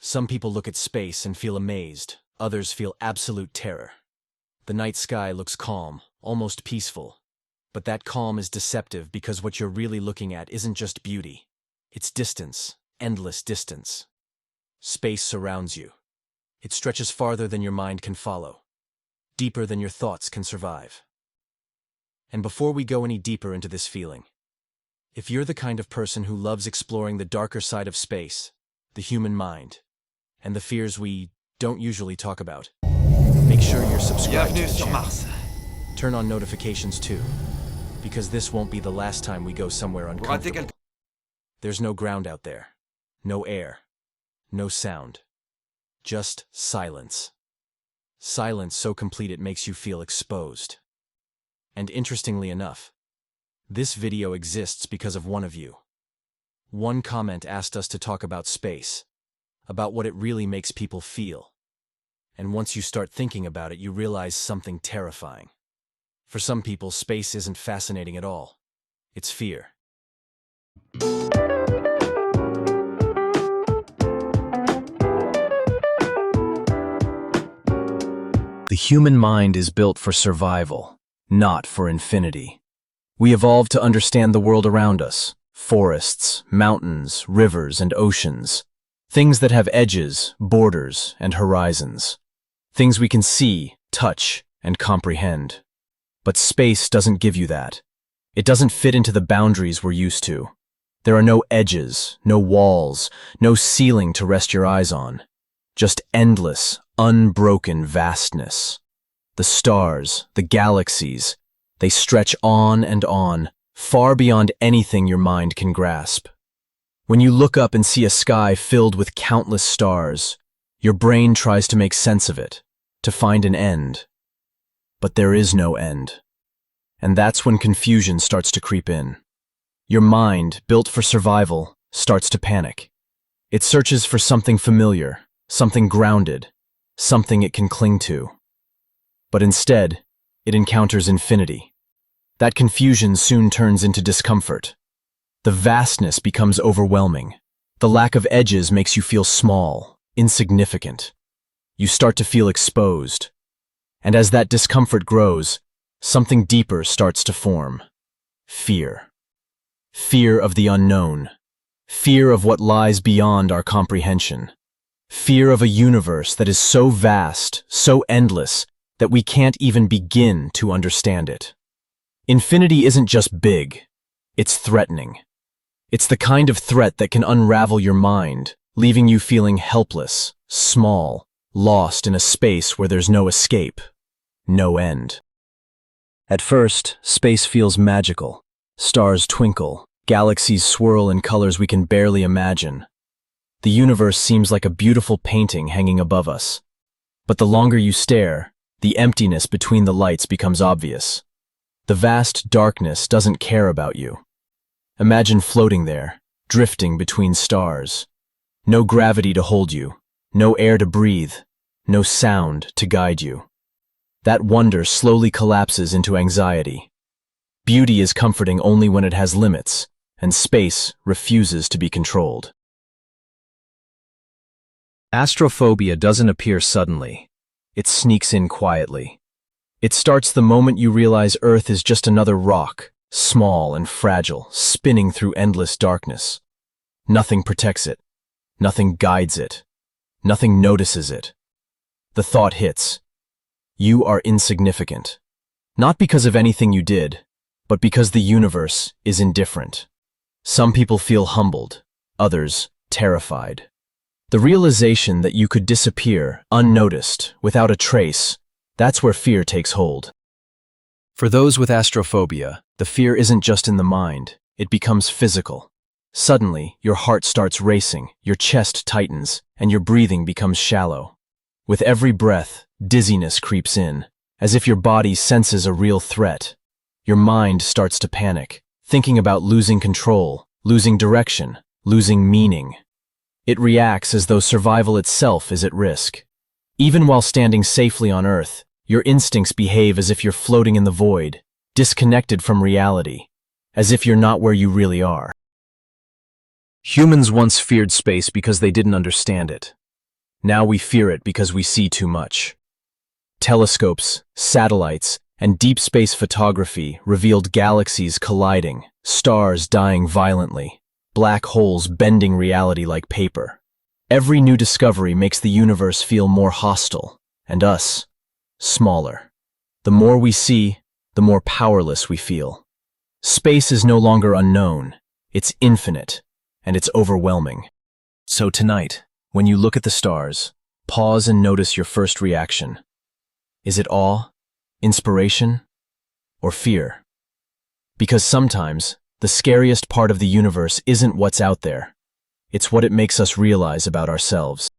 Some people look at space and feel amazed, others feel absolute terror. The night sky looks calm, almost peaceful. But that calm is deceptive because what you're really looking at isn't just beauty. It's distance, endless distance. Space surrounds you. It stretches farther than your mind can follow, deeper than your thoughts can survive. And before we go any deeper into this feeling, if you're the kind of person who loves exploring the darker side of space, the human mind, and the fears we don't usually talk about, make sure you're subscribed to the channel. Mars. Turn on notifications too, because this won't be the last time we go somewhere uncomfortable. There's no ground out there, no air, no sound, just silence. Silence so complete it makes you feel exposed. And interestingly enough, this video exists because of one of you. One comment asked us to talk about space, about what it really makes people feel. And once you start thinking about it, you realize something terrifying. For some people, space isn't fascinating at all. It's fear. The human mind is built for survival, not for infinity. We evolved to understand the world around us: forests, mountains, rivers, and oceans. Things that have edges, borders, and horizons. Things we can see, touch, and comprehend. But space doesn't give you that. It doesn't fit into the boundaries we're used to. There are no edges, no walls, no ceiling to rest your eyes on. Just endless, unbroken vastness. The stars, the galaxies, they stretch on, far beyond anything your mind can grasp. When you look up and see a sky filled with countless stars, your brain tries to make sense of it, to find an end. But there is no end. And that's when confusion starts to creep in. Your mind, built for survival, starts to panic. It searches for something familiar, something grounded, something it can cling to. But instead, it encounters infinity. That confusion soon turns into discomfort. The vastness becomes overwhelming. The lack of edges makes you feel small, insignificant. You start to feel exposed. And as that discomfort grows, something deeper starts to form. Fear. Fear of the unknown. Fear of what lies beyond our comprehension. Fear of a universe that is so vast, so endless, that we can't even begin to understand it. Infinity isn't just big, it's threatening. It's the kind of threat that can unravel your mind, leaving you feeling helpless, small, lost in a space where there's no escape, no end. At first, space feels magical. Stars twinkle, galaxies swirl in colors we can barely imagine. The universe seems like a beautiful painting hanging above us. But the longer you stare, the emptiness between the lights becomes obvious. The vast darkness doesn't care about you. Imagine floating there, drifting between stars. No gravity to hold you, no air to breathe, no sound to guide you. That wonder slowly collapses into anxiety. Beauty is comforting only when it has limits, and space refuses to be controlled. Astrophobia doesn't appear suddenly. It sneaks in quietly. It starts the moment you realize Earth is just another rock, small and fragile, spinning through endless darkness. Nothing protects it. Nothing guides it. Nothing notices it. The thought hits. You are insignificant. Not because of anything you did, but because the universe is indifferent. Some people feel humbled, others terrified. The realization that you could disappear, unnoticed, without a trace, that's where fear takes hold. For those with astrophobia, the fear isn't just in the mind, it becomes physical. Suddenly, your heart starts racing, your chest tightens, and your breathing becomes shallow. With every breath, dizziness creeps in, as if your body senses a real threat. Your mind starts to panic, thinking about losing control, losing direction, losing meaning. It reacts as though survival itself is at risk. Even while standing safely on Earth, your instincts behave as if you're floating in the void, disconnected from reality, as if you're not where you really are. Humans once feared space because they didn't understand it. Now we fear it because we see too much. Telescopes, satellites, and deep space photography revealed galaxies colliding, stars dying violently, black holes bending reality like paper. Every new discovery makes the universe feel more hostile, and us, smaller. The more we see, the more powerless we feel. Space is no longer unknown, it's infinite, and it's overwhelming. So tonight, when you look at the stars, pause and notice your first reaction. Is it awe, inspiration, or fear? Because sometimes, the scariest part of the universe isn't what's out there. It's what it makes us realize about ourselves.